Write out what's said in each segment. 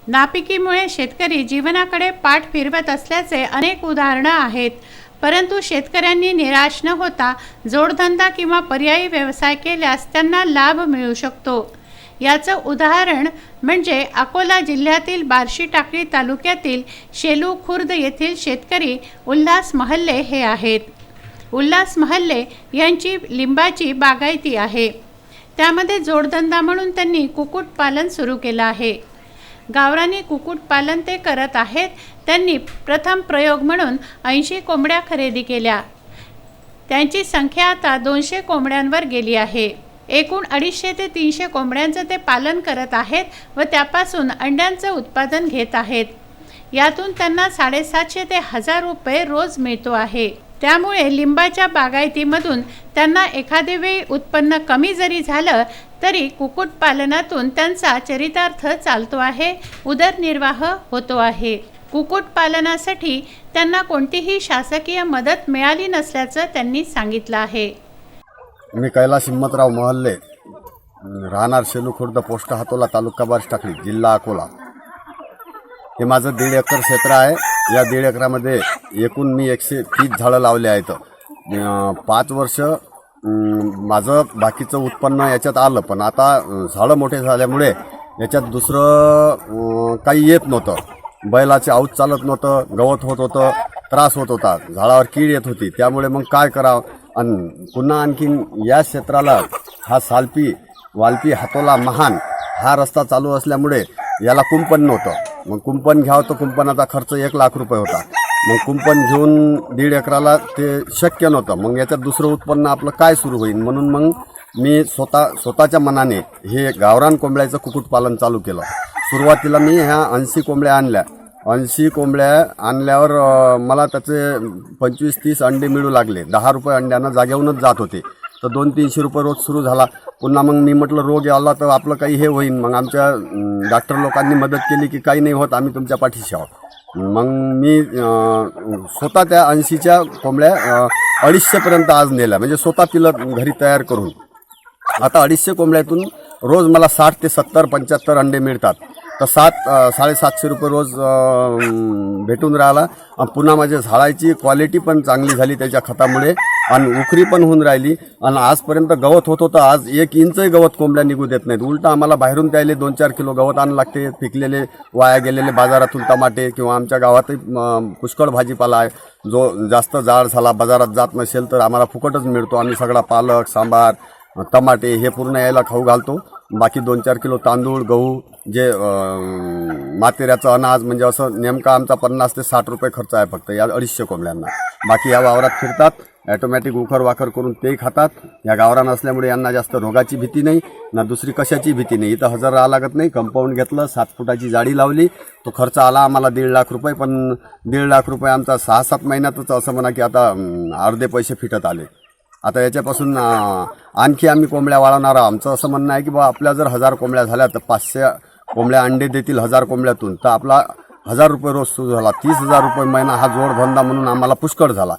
नापिकीमुळे शेतकरी जीवनाकडे पाठ फिरवत असल्याचे अनेक उदाहरणं आहेत। परंतु शेतकऱ्यांनी निराश न होता जोडधंदा किंवा पर्यायी व्यवसाय केल्यास त्यांना लाभ मिळू शकतो। याचं उदाहरण म्हणजे अकोला जिल्ह्यातील बार्शी टाकळी तालुक्यातील शेलू खुर्द येथील शेतकरी उल्हास महल्ले हे आहेत। उल्हास महल्ले यांची लिंबाची बागायती आहे। त्यामध्ये जोडधंदा म्हणून त्यांनी कुक्कुटपालन सुरू केलं आहे। गावरानी कुक्कुटपालन ते करत आहेत। त्यांनी प्रथम प्रयोग म्हणून 80 कोंबड्या खरेदी केल्या। त्यांची संख्या आता 200 कोंबड्यांवर गेली आहे। एकूण 250 ते 300 कोंबड्यांचं ते पालन करत आहेत व त्यापासून अंड्यांचं उत्पादन घेत आहेत। यातून त्यांना 750 ते 1000 रुपये रोज मिळतो आहे। त्यामुळे लिंबाच्या बागायतीमधून त्यांना एखादे वेळी उत्पन्न कमी जरी झालं तरी कुक्कुटपालनातून त्यांचा चरितार्थ चालतो आहे, उदरनिर्वाह होतो आहे। कुक्कुटपालनासाठी त्यांना कोणतीही शासकीय मदत मिळाली नसल्याचं त्यांनी सांगितलं आहे। मी कैलास हिम्मतराव महल्ले, राहणार शेलू खुर्द, पोस्ट हातोला, तालुका बार्शी टाकळी, जिल्हा अकोला। हे माझं 1.5 एकर क्षेत्र आहे। या 1.5 एकरामध्ये एकूण मी 130 झाडं लावले आहेत। 5 वर्ष माझं बाकीचं उत्पन्न याच्यात आलं, पण आता झाडं मोठे झाल्यामुळे याच्यात दुसरं काही येत नव्हतं। बैलाचे आऊत चालत नव्हतं, गवत होत होतं, त्रास होत होता, झाडावर कीड येत होती। त्यामुळे मग काय करावं, आणि पुन्हा आणखीन या क्षेत्राला हा सालपी, वालपी, हातोला, महान हा रस्ता चालू असल्यामुळे याला कुंपण नव्हतं। मग कुंपण घ्यावं तर कुंपणाचा खर्च 1 लाख रुपये होता। मग कुंपण घेऊन 1.5 एकराला ते शक्य नव्हतं। मग याच्यात दुसरं उत्पन्न आपलं काय सुरू होईल, म्हणून मग मी स्वतःच्या मनाने हे गावरान कोंबड्याचं कुक्कुटपालन चालू केलं। सुरुवातीला मी ह्या 80 कोंबड्या आणल्या। 80 कोंबड्या आणल्यावर मला त्याचे 25-30 अंडे मिळू लागले। 10 रुपये अंड्यानं जागेवूनच जात होते, तर 200-300 रुपये रोज सुरू झाला। पुन्हा मग मी म्हटलं रोग आला तर आपलं काही हे होईल। मग आमच्या डॉक्टर लोकांनी मदत केली की काही नाही होत, आम्ही तुमच्या पाठीशी आहोत। मग मी स्वतः त्या 80च्या कोंबड्या 250पर्यंत आज नेल्या, म्हणजे स्वतः पिलं घरी तयार करून। आता 250 कोंबड्यातून रोज मला 60 ते 70-75 अंडे मिळतात। तर 700-750 रुपये रोज भेटून राहिला। पुन्हा माझ्या झाडाची क्वालिटी पण चांगली झाली त्याच्या खतामुळे, आणि उखरी पण होऊन राहिली। आणि आजपर्यंत गवत होत होतं, आज 1 इंचही गवत कोंबड्या निघू देत नाहीत। उलटा आम्हाला बाहेरून त्याले 2-4 किलो गवत आणावं लागते। पिकलेले, वाया गेलेले बाजारातून टमाटे, किंवा आमच्या गावातही पुष्कळ भाजीपाला आहे, जो जास्त जाड झाला बाजारात जात नसेल तर आम्हाला फुकटच मिळतो। आम्ही सगळा पालक, सांबार, टमाटे हे पूर्ण यायला खाऊ घालतो। बाकी 2-4 किलो तांदूळ, गहू, जे मातेऱ्याचं अनाज, म्हणजे असं नेमका आमचा 50 ते 60 रुपये खर्च आहे फक्त या 250 कोंबड्यांना। बाकी या वावरात फिरतात, ॲटोमॅटिक उखर वाखर करून तेही खातात। या गावरान असल्यामुळे यांना जास्त रोगाची भीती नाही ना दुसरी कशाची भीती नाही। इथं हजर राहावं लागत नाही। कंपाऊंड घेतलं, 7 फुटाची जाडी लावली, तो खर्च आला आम्हाला 1.5 लाख रुपये। पण 1.5 लाख रुपये आमचा 6-7 महिन्यातच असं म्हणा की आता अर्धे पैसे फिटत आले। आता याच्यापासून आणखी आम्ही कोंबड्या वाढवणार आहोत। आमचं असं म्हणणं आहे की बा आपल्या जर 1000 कोंबड्या झाल्या तर 500 कोंबड्या अंडे देतील 1000 कोंबड्यातून, तर आपला 1000 रुपये रोज सुरू झाला। 30,000 रुपये महिना हा जोडधंदा म्हणून आम्हाला पुष्कळ झाला।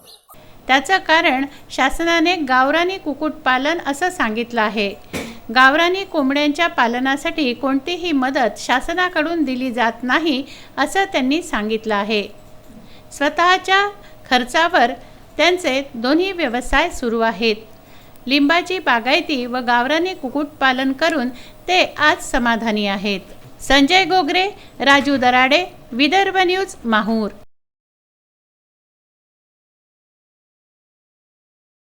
त्याचं कारण शासनाने गावरानी कुक्कुटपालन असं सांगितलं आहे। गावरानी कोंबड्यांच्या पालनासाठी कोणतीही मदत शासनाकडून दिली जात नाही असं त्यांनी सांगितलं आहे। स्वतःच्या खर्चावर त्यांचे दोन्ही व्यवसाय सुरू आहेत। लिंबाची बागायती व गावरानी कुक्कुटपालन करून ते आज समाधानी आहेत। संजय गोगरे, राजू दराडे, विदर्भ न्यूज, माहूर।